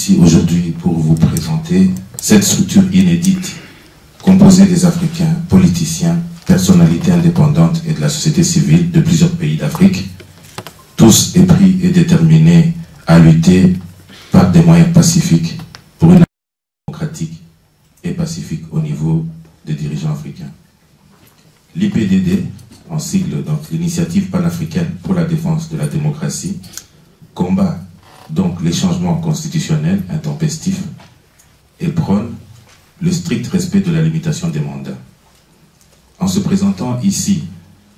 ici aujourd'hui pour vous présenter cette structure inédite composée des Africains, politiciens, personnalités indépendantes et de la société civile de plusieurs pays d'Afrique, tous épris et déterminés à lutter par des moyens pacifiques pour une démocratique et pacifique au niveau des dirigeants africains. L'IPDD, en sigle donc l'Initiative panafricaine pour la défense de la démocratie, combat donc les changements constitutionnels intempestifs et prône le strict respect de la limitation des mandats. En se présentant ici,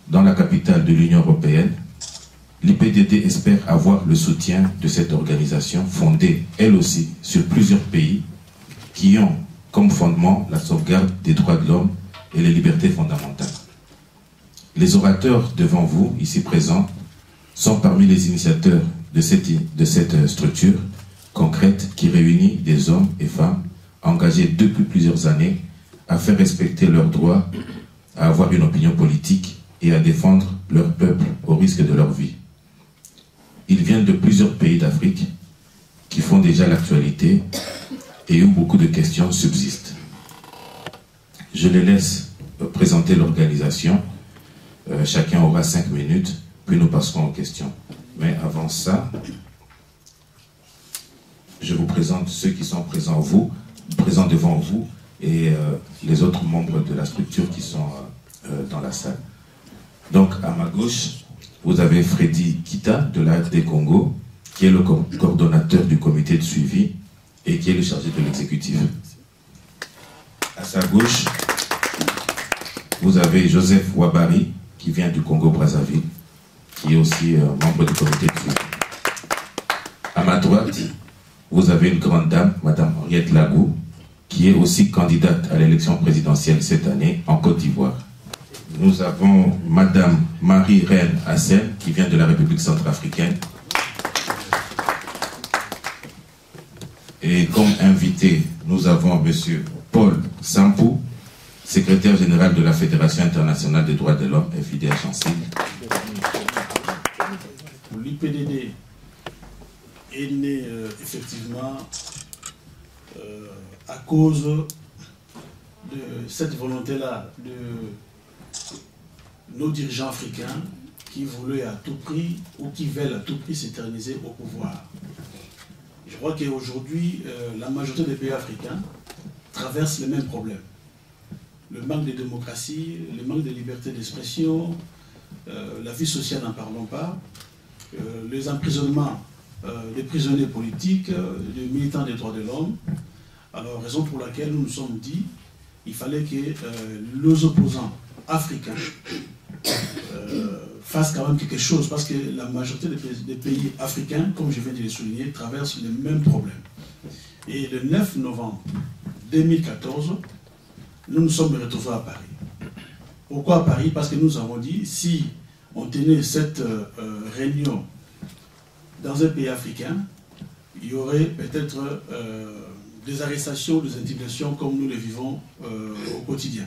dans la capitale de l'Union européenne, l'IPDD espère avoir le soutien de cette organisation fondée, elle aussi, sur plusieurs pays qui ont comme fondement la sauvegarde des droits de l'homme et les libertés fondamentales. Les orateurs devant vous, ici présents, sont parmi les initiateurs de cette structure concrète qui réunit des hommes et femmes engagés depuis plusieurs années à faire respecter leurs droits, à avoir une opinion politique et à défendre leur peuple au risque de leur vie. Ils viennent de plusieurs pays d'Afrique qui font déjà l'actualité et où beaucoup de questions subsistent. Je les laisse présenter l'organisation. Chacun aura 5 minutes, puis nous passerons aux questions. Mais avant ça, je vous présente ceux qui sont présents devant vous et les autres membres de la structure qui sont dans la salle. Donc à ma gauche, vous avez Freddy Kita de l'AFD Congo, qui est le coordonnateur du comité de suivi et qui est le chargé de l'exécutif. À sa gauche, vous avez Joseph Wabari, qui vient du Congo-Brazzaville, qui est aussi membre du comité de suivi. À ma droite, vous avez une grande dame, Madame Henriette Lagou, qui est aussi candidate à l'élection présidentielle cette année en Côte d'Ivoire. Nous avons Madame Marie-Reine Hassen, qui vient de la République centrafricaine. Et comme invité, nous avons Monsieur Paul Sampou, secrétaire général de la Fédération internationale des droits de l'homme, FIDH en sigle. L'IPDD est né effectivement à cause de cette volonté-là de nos dirigeants africains qui voulaient à tout prix ou qui veulent à tout prix s'éterniser au pouvoir. Je crois qu'aujourd'hui, la majorité des pays africains traversent les mêmes problèmes. Le manque de démocratie, le manque de liberté d'expression, la vie sociale n'en parlons pas, les emprisonnements des prisonniers politiques, des militants des droits de l'homme. Alors, raison pour laquelle nous nous sommes dit qu'il fallait que les opposants africains fassent quand même quelque chose, parce que la majorité des pays africains, comme je viens de le souligner, traversent les mêmes problèmes. Et le 9 novembre 2014, nous nous sommes retrouvés à Paris. Pourquoi à Paris? Parce que nous avons dit, si on tenait cette réunion dans un pays africain, il y aurait peut-être des arrestations, des intimidations comme nous les vivons au quotidien.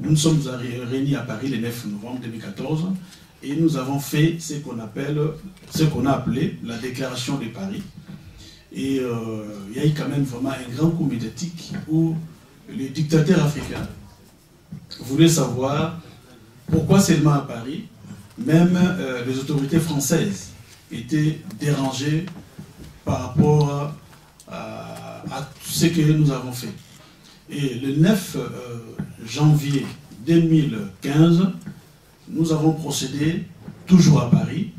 Nous nous sommes réunis à Paris le 9 novembre 2014 et nous avons fait ce qu'on a appelé la déclaration de Paris. Et il y a eu quand même vraiment un grand coup médiatique où les dictateurs africains voulaient savoir pourquoi seulement à Paris, même les autorités françaises étaient dérangées par rapport à ce que nous avons fait. Et le 9 janvier 2015, nous avons procédé, toujours à Paris,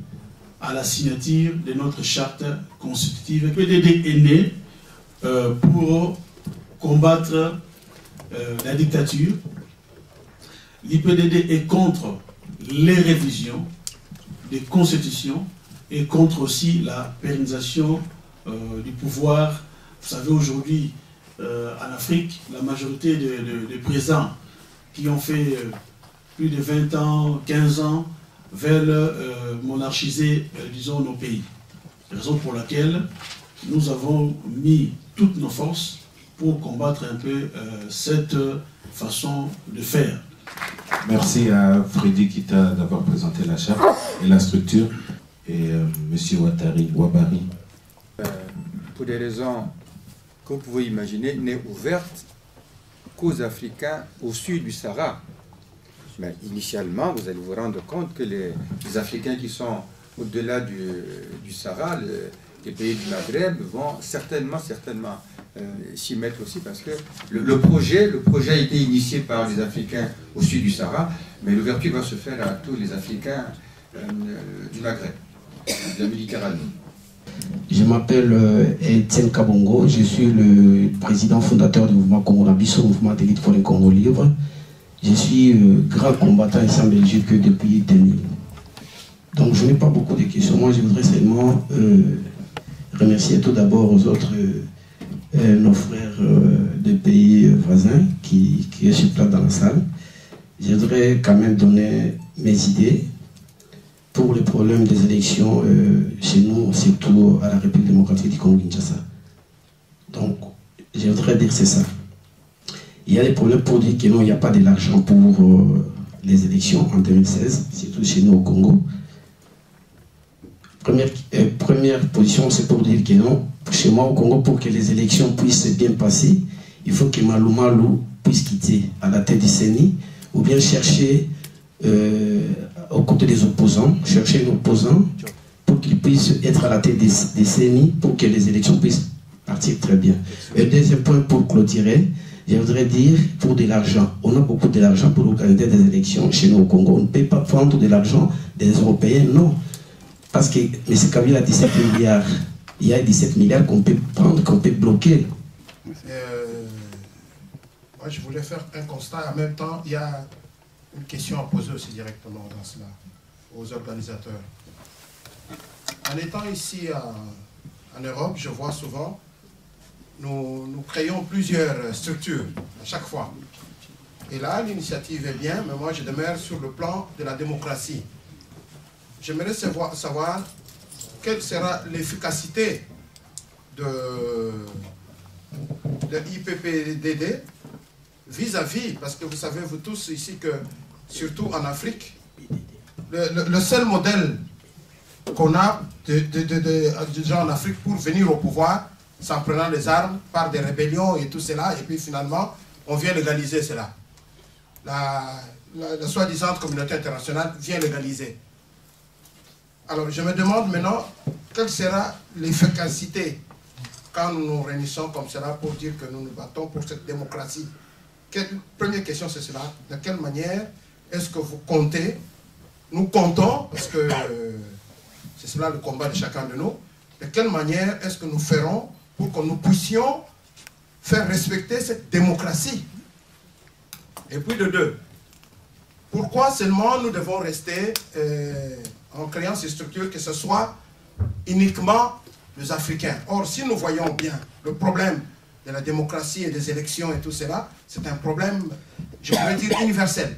à la signature de notre charte constitutive. Le PDD est né pour combattre la dictature. L'IPDD est contre les révisions des constitutions et contre aussi la pérennisation du pouvoir. Vous savez, aujourd'hui, en Afrique, la majorité des présidents qui ont fait plus de 20 ans, 15 ans, veulent monarchiser, disons, nos pays. Raison pour laquelle nous avons mis toutes nos forces pour combattre un peu cette façon de faire. Merci à Freddy Kita d'avoir présenté la charte et la structure, et M. Wabari pour des raisons que vous pouvez imaginer, n'est ouverte qu'aux Africains au sud du Sahara. Mais initialement, vous allez vous rendre compte que les Africains qui sont au-delà du Sahara, les pays du Maghreb, vont certainement s'y mettre aussi, parce que le projet a été initié par les Africains au sud du Sahara, mais l'ouverture va se faire à tous les Africains du Maghreb, de la Méditerranée. Je m'appelle Etienne Kabongo, je suis le président fondateur du mouvement Congo Nabiso, mouvement d'élite pour le Congo libre. Je suis grand combattant ici en Belgique depuis 2000. Donc je n'ai pas beaucoup de questions. Moi je voudrais seulement remercier tout d'abord aux autres, nos frères des pays voisins qui sont sur place dans la salle. Je voudrais quand même donner mes idées pour les problèmes des élections chez nous, surtout à la République démocratique du Congo-Kinshasa. Donc, je voudrais dire c'est ça. Il y a des problèmes pour dire que non, il n'y a pas de l'argent pour les élections en 2016, surtout chez nous au Congo. Première position, c'est pour dire que non, chez moi au Congo, pour que les élections puissent bien passer, il faut que Malou Malou puisse quitter à la tête du CENI, ou bien chercher aux côtés des opposants, chercher un opposant pour qu'il puisse être à la tête des CENI pour que les élections puissent partir très bien. Et deuxième point pour clôturer, je voudrais dire pour de l'argent. On a beaucoup de l'argent pour organiser des élections chez nous au Congo. On ne peut pas prendre de l'argent des Européens, non. Parce que M. Kabila a 17 milliards. Il y a 17 milliards qu'on peut prendre, qu'on peut bloquer. Moi, je voulais faire un constat. En même temps, il y a une question à poser aussi directement dans cela, aux organisateurs. En étant ici en Europe, je vois souvent, nous créons plusieurs structures à chaque fois. Et là, l'initiative est bien, mais moi, je demeure sur le plan de la démocratie. J'aimerais savoir quelle sera l'efficacité de l'IPPDD vis-à-vis, parce que vous savez, vous tous ici, que surtout en Afrique, le seul modèle qu'on a de gens en Afrique pour venir au pouvoir, c'est en prenant les armes par des rébellions et tout cela, et puis finalement, on vient légaliser cela. La soi-disant communauté internationale vient légaliser. Alors, je me demande maintenant, quelle sera l'efficacité quand nous nous réunissons comme cela pour dire que nous nous battons pour cette démocratie? Première question, c'est cela. De quelle manière est-ce que vous comptez? Nous comptons, parce que c'est cela le combat de chacun de nous. De quelle manière est-ce que nous ferons pour que nous puissions faire respecter cette démocratie? Et puis de deux, pourquoi seulement nous devons rester en créant ces structures, que ce soit uniquement les Africains? Or, si nous voyons bien le problème de la démocratie et des élections et tout cela, c'est un problème, je pourrais dire, universel.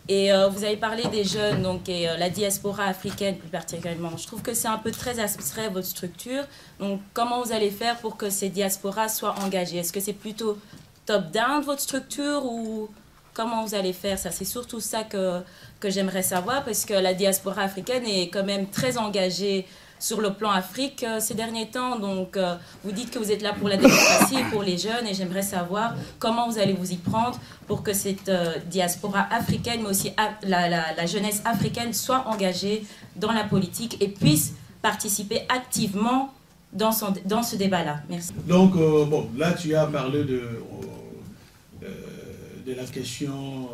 Et vous avez parlé des jeunes, donc, et la diaspora africaine plus particulièrement. Je trouve que c'est un peu très abstrait votre structure. Donc, comment vous allez faire pour que ces diasporas soient engagées? Est-ce que c'est plutôt top-down votre structure, ou comment vous allez faire ça? C'est surtout ça que j'aimerais savoir, parce que la diaspora africaine est quand même très engagée sur le plan Afrique ces derniers temps. Donc, vous dites que vous êtes là pour la démocratie et pour les jeunes, et j'aimerais savoir comment vous allez vous y prendre pour que cette diaspora africaine, mais aussi la jeunesse africaine, soit engagée dans la politique et puisse participer activement dans ce débat-là. Merci. Donc, bon, là, tu as parlé de la question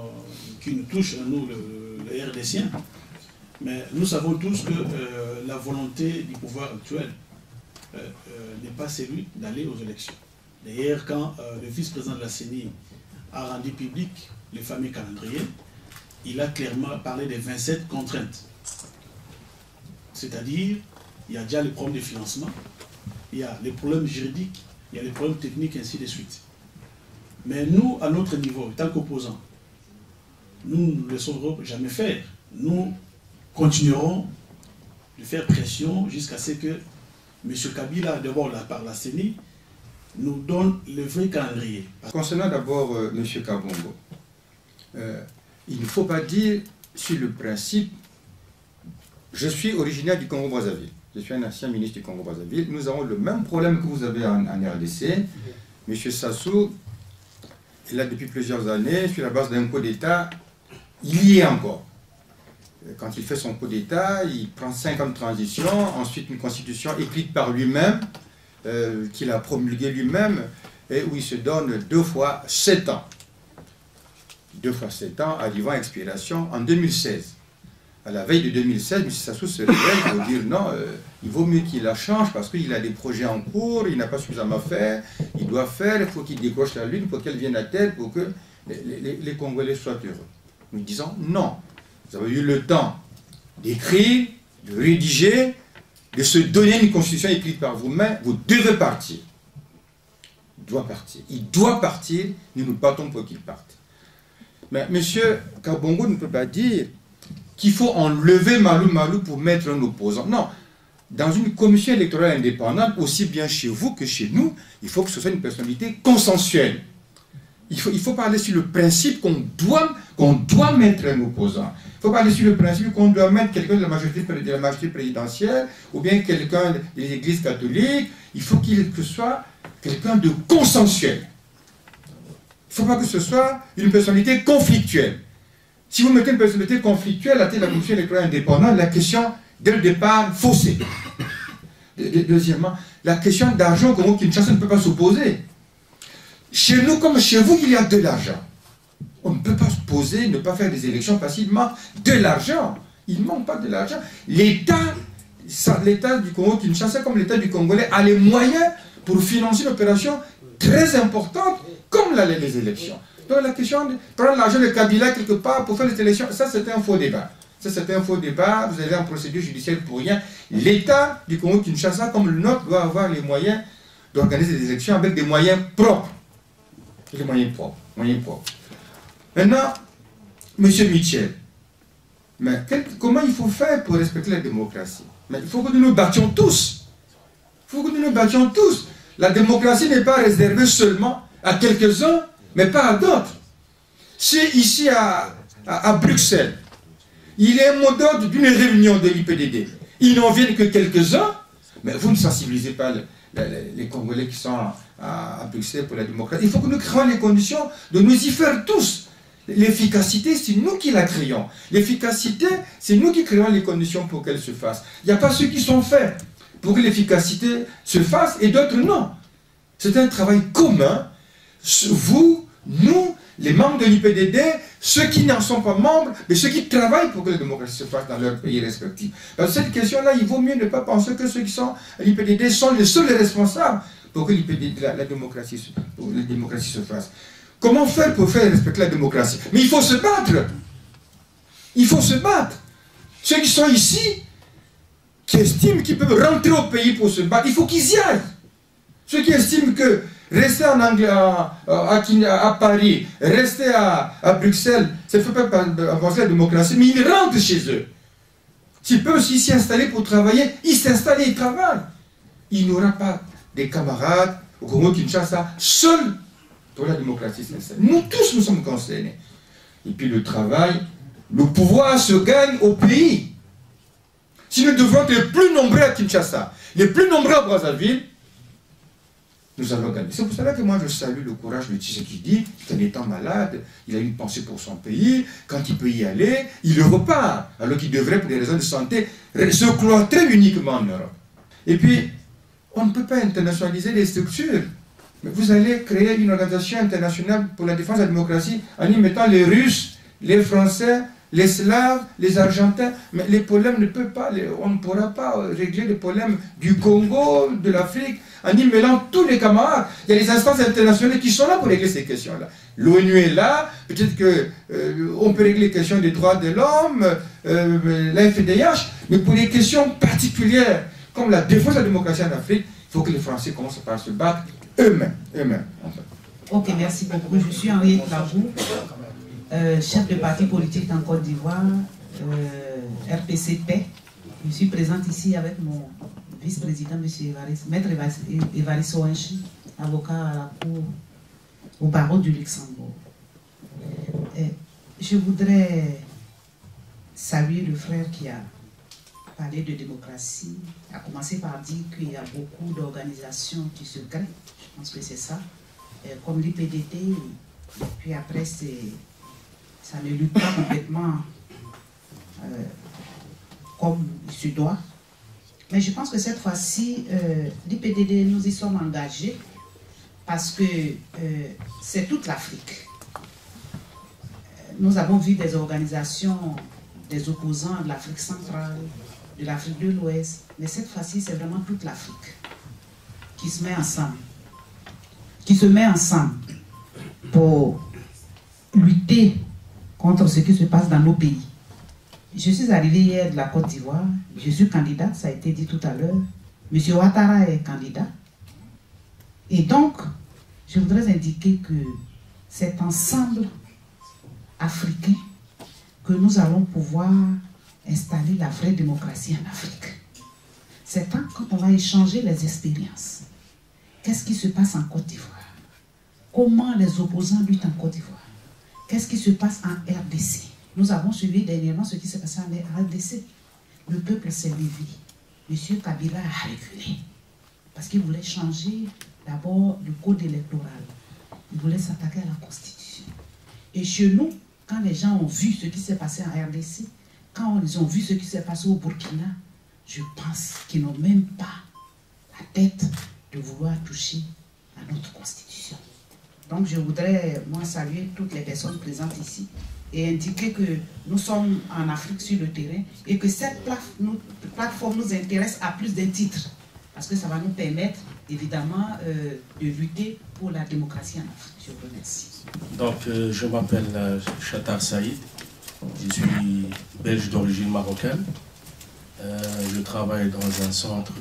qui nous touche, nous, les RDCiens. Mais nous savons tous que la volonté du pouvoir actuel n'est pas celui d'aller aux élections. D'ailleurs, quand le vice-président de la CENI a rendu public le fameux calendrier, il a clairement parlé des 27 contraintes. C'est-à-dire, il y a déjà les problèmes de financement, il y a les problèmes juridiques, il y a les problèmes techniques, ainsi de suite. Mais nous, à notre niveau, tant qu'opposants, nous ne laisserons jamais faire. Nous continuerons de faire pression jusqu'à ce que M. Kabila, d'abord par la CENI, nous donne le vrai calendrier. Concernant d'abord M. Kabongo, il ne faut pas dire sur le principe, je suis originaire du Congo-Brazzaville. je suis un ancien ministre du Congo-Brazzaville, nous avons le même problème que vous avez en RDC. M. Sassou est là depuis plusieurs années, sur la base d'un coup d'État, il y est encore. Quand il fait son coup d'État, il prend 5 ans de transition, ensuite une constitution écrite par lui-même, qu'il a promulguée lui-même, et où il se donne 2 fois 7 ans. 2 fois 7 ans, arrivant à expiration en 2016. À la veille de 2016, M. Sassou se réveille pour dire non, il vaut mieux qu'il la change parce qu'il a des projets en cours, il n'a pas suffisamment fait, il doit faire, il faut qu'il décroche la lune pour qu'elle vienne à tête, pour que les Congolais soient heureux. Nous disons non. Vous avez eu le temps d'écrire, de rédiger, de se donner une constitution écrite par vous-même, vous devez partir. Il doit partir. Il doit partir, nous nous battons pour qu'il parte. Mais M. Kabongo ne peut pas dire qu'il faut enlever Malou Malou pour mettre un opposant. Non. Dans une commission électorale indépendante, aussi bien chez vous que chez nous, il faut que ce soit une personnalité consensuelle. Il faut parler sur le principe qu'on doit mettre un opposant. Il faut parler sur le principe qu'on doit mettre quelqu'un de la majorité présidentielle ou bien quelqu'un de l'Église catholique. Il faut qu'il soit quelqu'un de consensuel. Il ne faut pas que ce soit une personnalité conflictuelle. Si vous mettez une personnalité conflictuelle à la tête de la commission électorale indépendante, la question, dès le départ, faussée. Deuxièmement, la question d'argent au Congo-Kinshasa ne peut pas s'opposer. Chez nous comme chez vous, il y a de l'argent. On ne peut pas se poser, ne pas faire des élections facilement. De l'argent. Il ne manque pas de l'argent. L'État du Congo-Kinshasa, comme l'État du Congolais, a les moyens pour financer une opération très importante, comme les élections. Donc la question de prendre l'argent de Kabila quelque part pour faire les élections, ça c'était un faux débat. Ça c'était un faux débat, vous allez en procédure judiciaire pour rien. L'État du Congo-Kinshasa, comme le nôtre, doit avoir les moyens d'organiser des élections avec des moyens propres. Les moyens propres. Maintenant, M. Michel, mais comment il faut faire pour respecter la démocratie? Mais il faut que nous nous battions tous. La démocratie n'est pas réservée seulement à quelques-uns, mais pas à d'autres. Si ici à Bruxelles, il est un mot d'ordre d'une réunion de l'IPDD, ils n'en viennent que quelques-uns, mais vous ne sensibilisez pas les Congolais qui sont à Bruxelles pour la démocratie. Il faut que nous créions les conditions de nous y faire tous. L'efficacité, c'est nous qui la créons. L'efficacité, c'est nous qui créons les conditions pour qu'elle se fasse. Il n'y a pas ceux qui sont faits pour que l'efficacité se fasse et d'autres non. C'est un travail commun. Vous, nous, les membres de l'IPDD, ceux qui n'en sont pas membres, mais ceux qui travaillent pour que la démocratie se fasse dans leur pays respectif. Dans cette question-là, il vaut mieux ne pas penser que ceux qui sont à l'IPDD sont les seuls responsables pour que la démocratie se fasse. Comment faire pour faire respecter la démocratie? Mais il faut se battre. Il faut se battre. Ceux qui sont ici, qui estiment qu'ils peuvent rentrer au pays pour se battre, il faut qu'ils y aillent. Ceux qui estiment que rester en Anglais, à Paris, rester à Bruxelles, ça ne fait pas avancer la démocratie, mais ils rentrent chez eux. S'ils peuvent aussi s'y installer pour travailler, ils s'installent et ils travaillent. Il n'y aura pas des camarades au Congo-Kinshasa seuls pour la démocratie s'installe. Nous tous, nous sommes concernés. Et puis le travail, le pouvoir se gagne au pays. Si nous devons être les plus nombreux à Kinshasa, les plus nombreux à Brazzaville, nous allons gagner. C'est pour cela que moi je salue le courage de Tshisekedi, qu'en étant malade, il a une pensée pour son pays, quand il peut y aller, il repart, alors qu'il devrait, pour des raisons de santé, se cloîtrer uniquement en Europe. Et puis, on ne peut pas internationaliser les structures. Mais vous allez créer une organisation internationale pour la défense de la démocratie en y mettant les Russes, les Français, les Slaves, les Argentins. Mais les problèmes ne peuvent pas, on ne pourra pas régler les problèmes du Congo, de l'Afrique, en y mêlant tous les camarades. Il y a des instances internationales qui sont là pour régler ces questions-là. L'ONU est là, peut-être qu'on peut régler les questions des droits de l'homme, la FDH, mais pour les questions particulières, comme la défense de la démocratie en Afrique, il faut que les Français commencent par se battre eux-mêmes. Ok, merci beaucoup. Je suis Henriette Labou, chef de parti politique en Côte d'Ivoire, RPC Paix. Je suis présente ici avec mon vice-président, M. Maître Évariste Ouenchi, avocat à la Cour, au barreau du Luxembourg. Je voudrais saluer le frère qui a parler de démocratie, à commencer par dire qu'il y a beaucoup d'organisations qui se créent. Je pense que c'est ça. Comme l'IPDT, et puis après, ça ne lutte pas complètement comme il se doit. Mais je pense que cette fois-ci, l'IPDT, nous y sommes engagés parce que c'est toute l'Afrique. Nous avons vu des organisations, des opposants de l'Afrique centrale, de l'Afrique de l'Ouest, mais cette fois-ci, c'est vraiment toute l'Afrique qui se met ensemble, pour lutter contre ce qui se passe dans nos pays. Je suis arrivé hier de la Côte d'Ivoire, je suis candidat, ça a été dit tout à l'heure. M. Ouattara est candidat. Et donc, je voudrais indiquer que cet ensemble africain que nous allons pouvoir installer la vraie démocratie en Afrique. C'est temps quand on va échanger les expériences. Qu'est-ce qui se passe en Côte d'Ivoire? Comment les opposants luttent en Côte d'Ivoire? Qu'est-ce qui se passe en RDC? Nous avons suivi dernièrement ce qui s'est passé en RDC. Le peuple s'est levé. M. Kabila a reculé. Parce qu'il voulait changer d'abord le code électoral. Il voulait s'attaquer à la Constitution. Et chez nous, quand les gens ont vu ce qui s'est passé en RDC, quand ils ont vu ce qui s'est passé au Burkina, je pense qu'ils n'ont même pas la tête de vouloir toucher à notre Constitution. Donc je voudrais, moi, saluer toutes les personnes présentes ici et indiquer que nous sommes en Afrique sur le terrain et que cette plateforme nous intéresse à plus d'un titre, parce que ça va nous permettre, évidemment, de lutter pour la démocratie en Afrique. Je vous remercie. Donc, je m'appelle Chatar Saïd, je suis belge d'origine marocaine. Je travaille dans un centre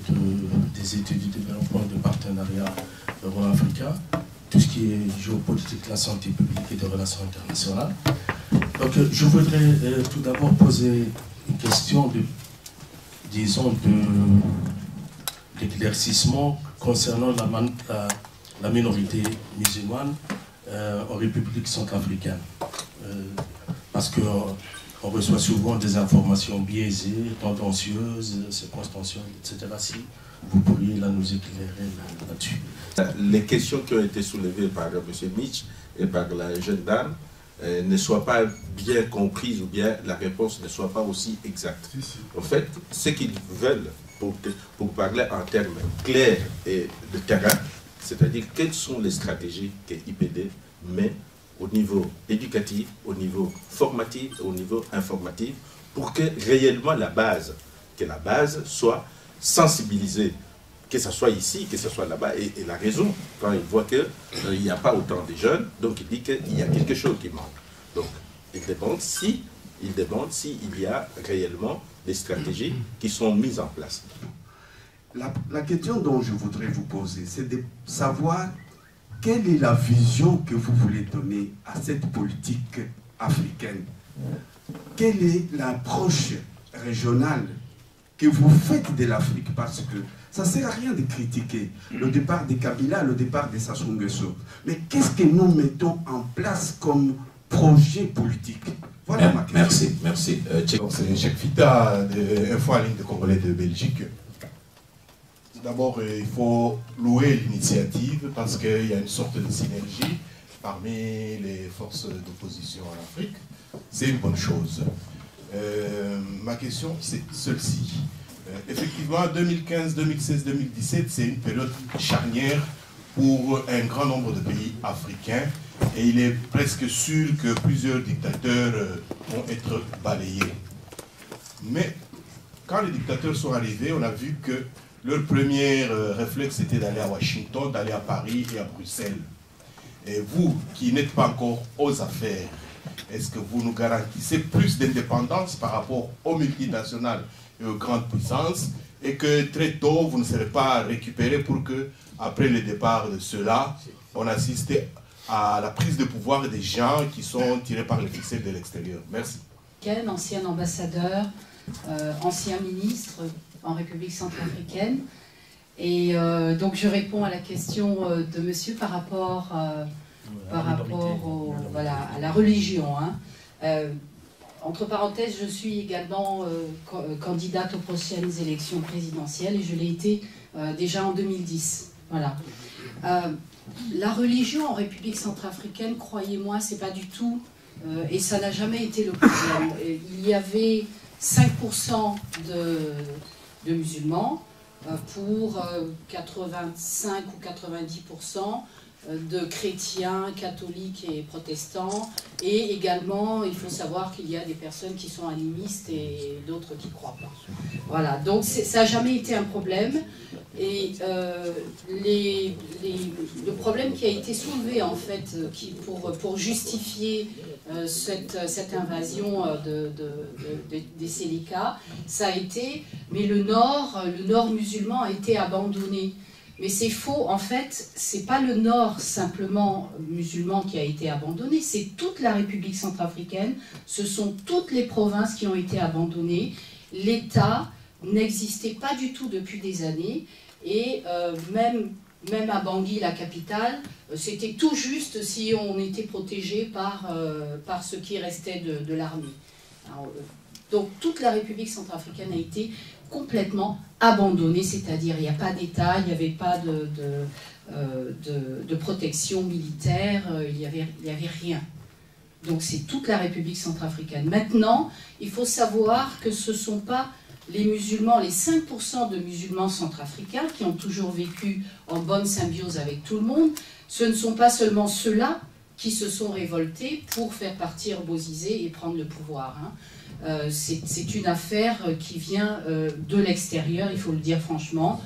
des études du développement et de partenariat euro-africain, tout ce qui est géopolitique, la santé publique et des relations internationales. Donc, je voudrais tout d'abord poser une question d'éclaircissement concernant la minorité musulmane en République centrafricaine. Parce qu'on reçoit souvent des informations biaisées, tendancieuses, circonstancielles, etc. Si vous pourriez là nous éclairer là-dessus. Les questions qui ont été soulevées par M. Mitch et par la jeune dame ne soient pas bien comprises ou bien la réponse ne soit pas aussi exacte. En fait, ce qu'ils veulent, pour parler en termes clairs et de terrain, c'est-à-dire quelles sont les stratégies que l'IPD met au niveau éducatif, au niveau formatif, au niveau informatif, pour que réellement la base soit sensibilisée, que ce soit ici, que ce soit là-bas, et la raison, quand il voit qu'il n'y a pas autant de jeunes, donc il dit qu'il y a quelque chose qui manque. Donc il demande s'il y a réellement des stratégies qui sont mises en place. La question dont je voudrais vous poser, c'est de savoir quelle est la vision que vous voulez donner à cette politique africaine. Quelle est l'approche régionale que vous faites de l'Afrique? Parce que ça ne sert à rien de critiquer le départ de Kabila, le départ de Sassou Nguesso. Mais qu'est-ce que nous mettons en place comme projet politique? Voilà ma question. Merci. C'est Cheikh Fita, Info en ligne de Congolais de Belgique. D'abord, il faut louer l'initiative parce qu'il y a une sorte de synergie parmi les forces d'opposition en Afrique. C'est une bonne chose. Ma question, c'est celle-ci. Effectivement, 2015, 2016, 2017, c'est une période charnière pour un grand nombre de pays africains et il est presque sûr que plusieurs dictateurs vont être balayés. Mais quand les dictateurs sont arrivés, on a vu que leur premier réflexe était d'aller à Washington, d'aller à Paris et à Bruxelles. Et vous, qui n'êtes pas encore aux affaires, est-ce que vous nous garantissez plus d'indépendance par rapport aux multinationales et aux grandes puissances et que très tôt, vous ne serez pas récupéré pour que, après le départ de ceux-là, on assiste à la prise de pouvoir des gens qui sont tirés par les ficelles de l'extérieur? Merci. Ancien ambassadeur, ancien ministre en République centrafricaine. Et donc je réponds à la question de monsieur par rapport à la religion. Hein. entre parenthèses, je suis également candidate aux prochaines élections présidentielles et je l'ai été déjà en 2010. Voilà. La religion en République centrafricaine, croyez-moi, c'est pas du tout, et ça n'a jamais été le problème. Il y avait 5% de musulmans pour 85 ou 90% de chrétiens, catholiques et protestants. Et également, il faut savoir qu'il y a des personnes qui sont animistes et d'autres qui ne croient pas. Voilà, donc ça n'a jamais été un problème. Et le problème qui a été soulevé, en fait, pour justifier cette invasion des Séléka, ça a été, mais le nord musulman a été abandonné. Mais c'est faux, en fait, c'est pas le nord simplement musulman qui a été abandonné, c'est toute la République centrafricaine, ce sont toutes les provinces qui ont été abandonnées. L'État n'existait pas du tout depuis des années, et même à Bangui, la capitale, c'était tout juste si on était protégé par ce qui restait de l'armée. Donc toute la République centrafricaine a été complètement abandonnée, c'est-à-dire il n'y a pas d'État, il n'y avait pas de protection militaire, il n'y avait rien. Donc c'est toute la République centrafricaine. Maintenant, il faut savoir que ce ne sont pas les musulmans, les 5% de musulmans centrafricains qui ont toujours vécu en bonne symbiose avec tout le monde, ce ne sont pas seulement ceux-là qui se sont révoltés pour faire partir Bozizé et prendre le pouvoir. C'est une affaire qui vient de l'extérieur, il faut le dire franchement.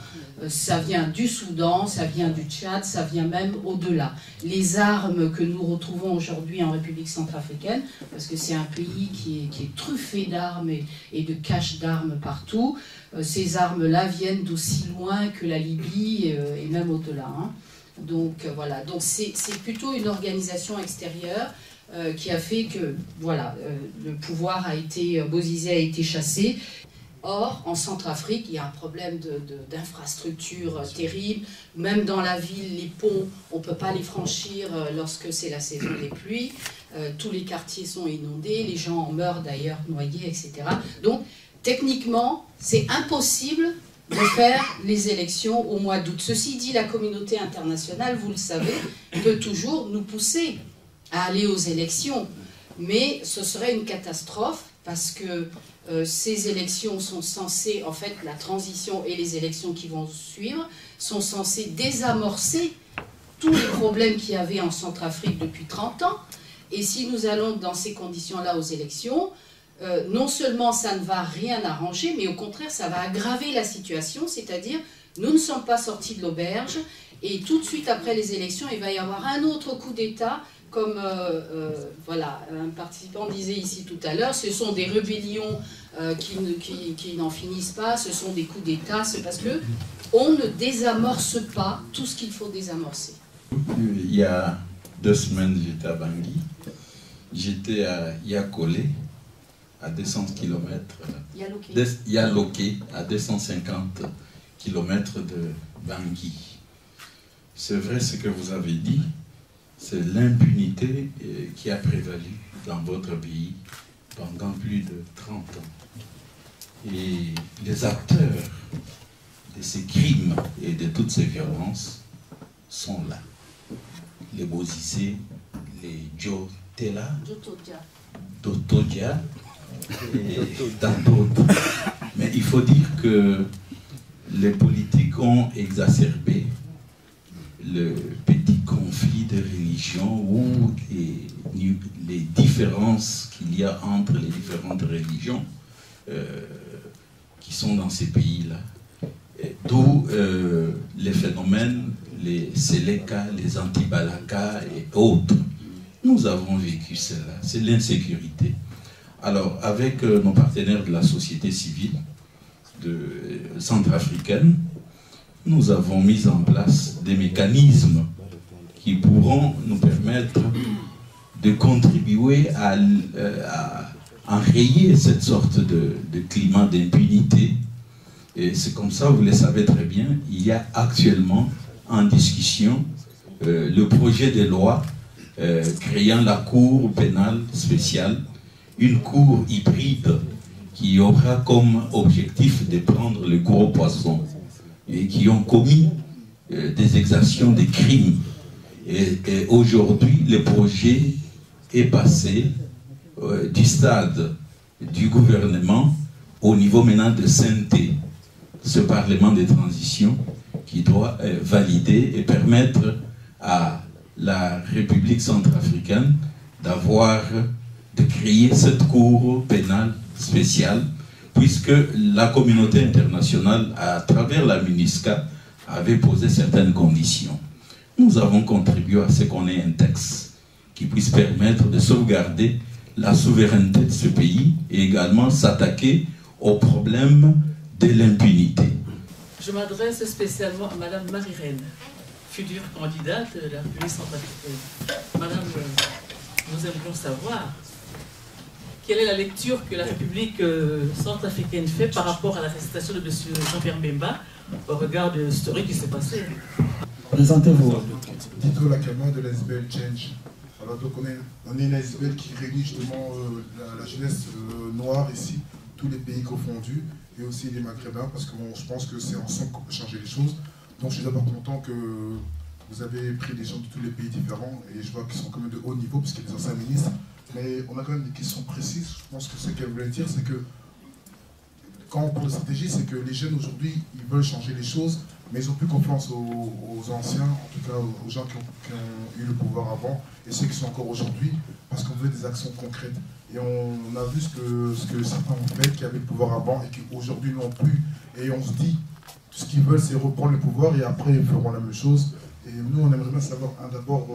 Ça vient du Soudan, ça vient du Tchad, ça vient même au-delà. Les armes que nous retrouvons aujourd'hui en République centrafricaine, parce que c'est un pays qui est truffé d'armes et de caches d'armes partout, ces armes-là viennent d'aussi loin que la Libye et même au-delà. Donc voilà, donc c'est plutôt une organisation extérieure qui a fait que voilà, le pouvoir a été, Bozizé a été chassé. Or, en Centrafrique, il y a un problème d'infrastructure terrible. Même dans la ville, les ponts, on ne peut pas les franchir lorsque c'est la saison des pluies. Tous les quartiers sont inondés, les gens en meurent d'ailleurs noyés, etc. Donc, techniquement, c'est impossible de faire les élections au mois d'août. Ceci dit, la communauté internationale, vous le savez, peut toujours nous pousser à aller aux élections. Mais ce serait une catastrophe parce que ces élections sont censées, en fait, la transition et les élections qui vont suivre, sont censées désamorcer tous les problèmes qu'il y avait en Centrafrique depuis 30 ans. Et si nous allons dans ces conditions-là aux élections, non seulement ça ne va rien arranger, mais au contraire, ça va aggraver la situation, c'est-à-dire, nous ne sommes pas sortis de l'auberge, et tout de suite après les élections, il va y avoir un autre coup d'État, comme voilà, un participant disait ici tout à l'heure, ce sont des rébellions qui n'en finissent pas, ce sont des coups d'État, c'est parce que on ne désamorce pas tout ce qu'il faut désamorcer. Il y a 2 semaines, j'étais à Bangui, j'étais à Yakolé, à 200 km, Yaloké, à 250 km de Bangui. C'est vrai ce que vous avez dit, c'est l'impunité qui a prévalu dans votre pays pendant plus de 30 ans. Et les acteurs de ces crimes et de toutes ces violences sont là. Les Bozizé, les Jotela, Dotodia et tant d'autres. Mais il faut dire que les politiques ont exacerbé le petit conflit de religion ou les différences qu'il y a entre les différentes religions qui sont dans ces pays-là. D'où les phénomènes, les Séléka, les Antibalaka et autres. Nous avons vécu cela, c'est l'insécurité. Alors, avec nos partenaires de la société civile centrafricaine, nous avons mis en place des mécanismes qui pourront nous permettre de contribuer à enrayer cette sorte de climat d'impunité. Et c'est comme ça, vous le savez très bien, il y a actuellement en discussion le projet de loi créant la Cour pénale spéciale une cour hybride qui aura comme objectif de prendre les gros poissons et qui ont commis des exactions, des crimes. Et aujourd'hui, le projet est passé du stade du gouvernement au niveau maintenant de CNT, ce Parlement de transition qui doit valider et permettre à la République centrafricaine de créer cette cour pénale spéciale, puisque la communauté internationale, à travers la MINUSCA, avait posé certaines conditions. Nous avons contribué à ce qu'on ait un texte qui puisse permettre de sauvegarder la souveraineté de ce pays et également s'attaquer au problème de l'impunité. Je m'adresse spécialement à Madame Marie-Reine, future candidate de la République centrafricaine. Madame, nous aimerions savoir quelle est la lecture que la République centrafricaine fait par rapport à l'arrestation de M. Jean-Pierre Bemba au regard de l'historique qui s'est passé. Présentez-vous. Tito Lacama de l'ASBL Change. Alors donc on est une ASBL qui réunit justement la jeunesse noire ici, tous les pays confondus, et aussi les Maghrébins, parce que je pense que c'est ensemble qu'on peut changer les choses. Donc je suis d'abord content que vous avez pris des gens de tous les pays différents, et je vois qu'ils sont quand même de haut niveau, parce qu'il y a des anciens ministres, mais on a quand même des questions précises. Je pense que ce qu'elle voulait dire, c'est que quand on parle de stratégie, c'est que les jeunes aujourd'hui, ils veulent changer les choses, mais ils n'ont plus confiance aux anciens, en tout cas aux gens qui ont eu le pouvoir avant, et ceux qui sont encore aujourd'hui, parce qu'on veut des actions concrètes. Et on a vu ce que certains ont fait, qui avaient le pouvoir avant, et qui aujourd'hui n'ont plus. Et on se dit, tout ce qu'ils veulent, c'est reprendre le pouvoir, et après ils feront la même chose. Et nous, on aimerait bien savoir, d'abord,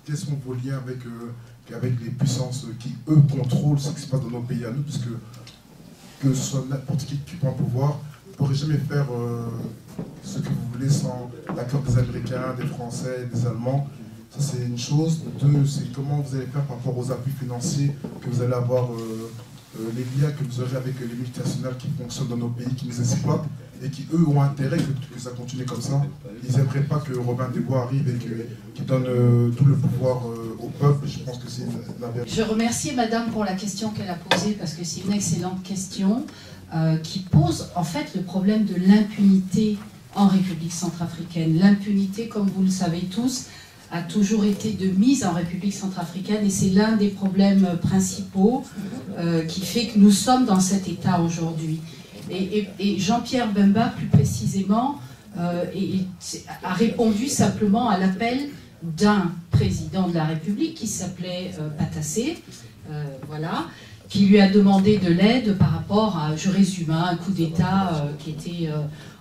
quels sont vos liens avec les puissances qui, eux, contrôlent ce qui se passe dans nos pays à nous, parce que ce soit n'importe qui prend le pouvoir, vous ne pourrez jamais faire ce que vous voulez sans l'accord des Américains, des Français, des Allemands. Ça, c'est une chose. Deux, c'est comment vous allez faire par rapport aux appuis financiers que vous allez avoir, les liens que vous aurez avec les multinationales qui fonctionnent dans nos pays, qui nous exploitent et qui, eux, ont intérêt que ça continue comme ça. Ils n'aimeraient pas que Robin des Bois arrive et qu'il donne tout le pouvoir au peuple. Je pense que c'est une aberration. Je remercie Madame pour la question qu'elle a posée, parce que c'est une excellente question qui pose en fait le problème de l'impunité en République centrafricaine. L'impunité, comme vous le savez tous, a toujours été de mise en République centrafricaine, et c'est l'un des problèmes principaux qui fait que nous sommes dans cet état aujourd'hui. Et Jean-Pierre Bemba, plus précisément, a répondu simplement à l'appel d'un président de la République qui s'appelait Patassé, voilà, qui lui a demandé de l'aide par rapport à, je résume, un coup d'État qui était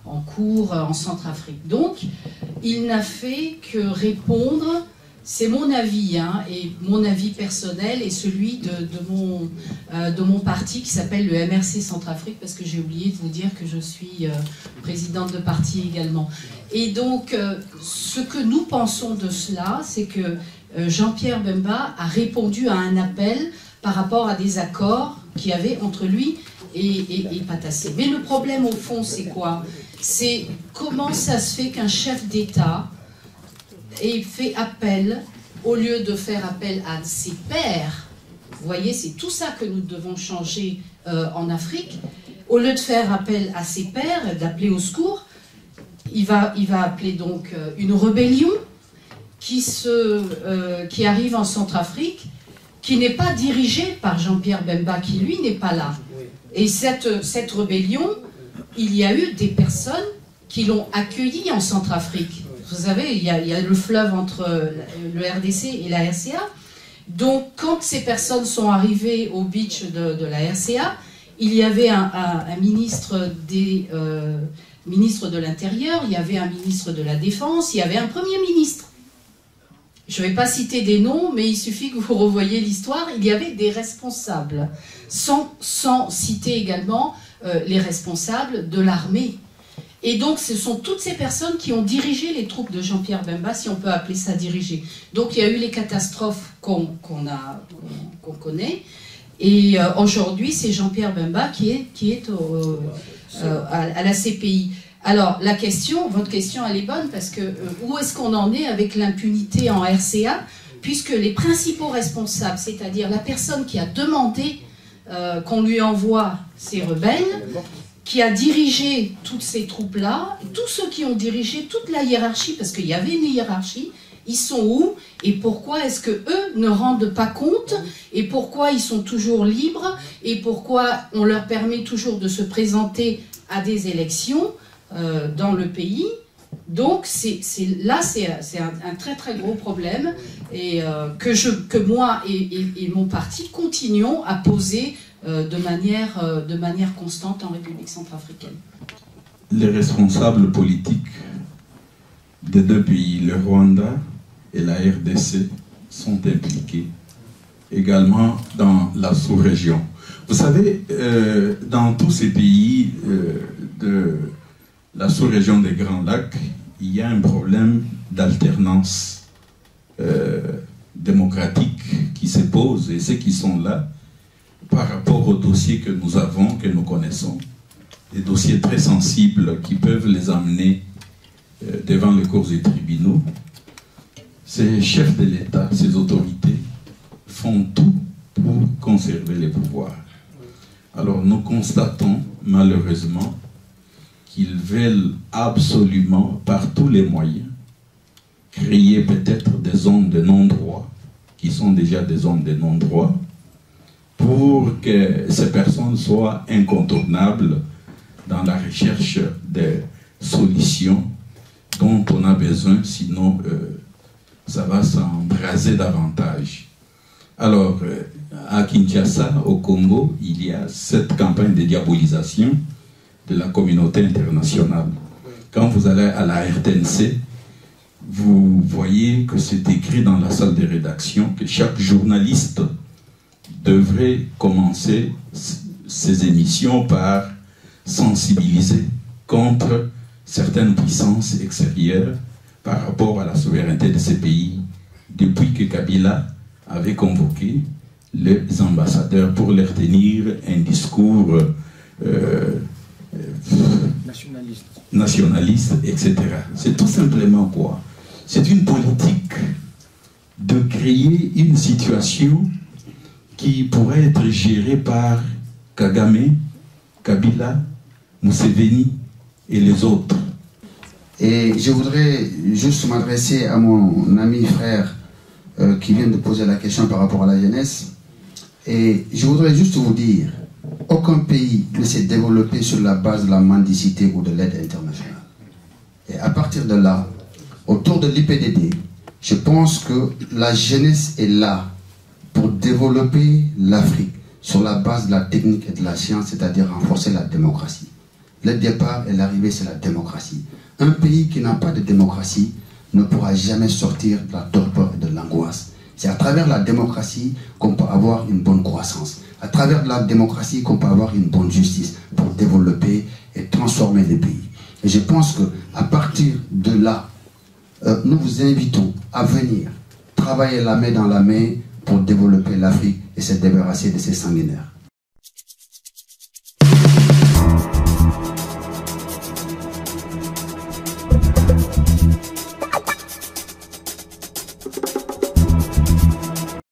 en cours en Centrafrique. Donc, il n'a fait que répondre, c'est mon avis, hein, et mon avis personnel et celui de mon parti qui s'appelle le MRC Centrafrique, parce que j'ai oublié de vous dire que je suis présidente de parti également. Et donc, ce que nous pensons de cela, c'est que Jean-Pierre Bemba a répondu à un appel par rapport à des accords qu'il y avait entre lui et Patassé. Mais le problème, au fond, c'est quoi? C'est comment ça se fait qu'un chef d'État ait fait appel, au lieu de faire appel à ses pairs. Vous voyez, c'est tout ça que nous devons changer en Afrique. Au lieu de faire appel à ses pairs, d'appeler au secours, il va appeler donc une rébellion qui arrive en Centrafrique, qui n'est pas dirigée par Jean-Pierre Bemba, qui lui n'est pas là. Et cette rébellion, il y a eu des personnes qui l'ont accueillie en Centrafrique. Vous savez, il y a le fleuve entre le RDC et la RCA. Donc, quand ces personnes sont arrivées au beach de la RCA, il y avait un ministre de l'Intérieur, il y avait un ministre de la Défense, il y avait un Premier ministre. Je ne vais pas citer des noms, mais il suffit que vous revoyiez l'histoire. Il y avait des responsables, sans citer également les responsables de l'armée. Et donc, ce sont toutes ces personnes qui ont dirigé les troupes de Jean-Pierre Bemba, si on peut appeler ça diriger. Donc, il y a eu les catastrophes qu'on connaît. Et aujourd'hui, c'est Jean-Pierre Bemba qui est à la CPI. Alors, votre question, elle est bonne, parce que où est-ce qu'on en est avec l'impunité en RCA, puisque les principaux responsables, c'est-à-dire la personne qui a demandé qu'on lui envoie ces rebelles, qui a dirigé toutes ces troupes-là, tous ceux qui ont dirigé toute la hiérarchie, parce qu'il y avait une hiérarchie, ils sont où et pourquoi est-ce qu'eux ne rendent pas compte et pourquoi ils sont toujours libres et pourquoi on leur permet toujours de se présenter à des élections dans le pays. Donc là c'est un très très gros problème et que moi et mon parti continuons à poser de manière constante en République centrafricaine. Les responsables politiques des deux pays, le Rwanda et la RDC, sont impliqués également dans la sous-région. Vous savez, dans tous ces pays de la sous-région des Grands Lacs, il y a un problème d'alternance démocratique qui se pose, et ceux qui sont là, par rapport aux dossiers que nous avons, que nous connaissons, des dossiers très sensibles qui peuvent les amener devant les cours et tribunaux, ces chefs de l'État, ces autorités, font tout pour conserver les pouvoirs. Alors nous constatons malheureusement qu'ils veulent absolument, par tous les moyens, créer peut-être des zones de non-droit, qui sont déjà des zones de non-droit, pour que ces personnes soient incontournables dans la recherche des solutions dont on a besoin, sinon ça va s'embraser davantage. Alors, à Kinshasa, au Congo, il y a cette campagne de diabolisation de la communauté internationale. Quand vous allez à la RTNC, vous voyez que c'est écrit dans la salle de rédaction que chaque journaliste devrait commencer ses émissions par sensibiliser contre certaines puissances extérieures par rapport à la souveraineté de ces pays, depuis que Kabila avait convoqué les ambassadeurs pour leur tenir un discours nationaliste, etc. C'est tout simplement quoi? C'est une politique de créer une situation qui pourrait être gérée par Kagame, Kabila, Museveni et les autres. Et je voudrais juste m'adresser à mon ami frère qui vient de poser la question par rapport à la jeunesse. Et je voudrais juste vous dire, aucun pays ne s'est développé sur la base de la mendicité ou de l'aide internationale. Et à partir de là, autour de l'IPDD, je pense que la jeunesse est là pour développer l'Afrique sur la base de la technique et de la science, c'est-à-dire renforcer la démocratie. Le départ et l'arrivée, c'est la démocratie. Un pays qui n'a pas de démocratie ne pourra jamais sortir de la torpeur et de l'angoisse. C'est à travers la démocratie qu'on peut avoir une bonne croissance. À travers la démocratie qu'on peut avoir une bonne justice pour développer et transformer les pays. Et je pense qu'à partir de là, nous vous invitons à venir travailler la main dans la main pour développer l'Afrique et se débarrasser de ces sanguinaires.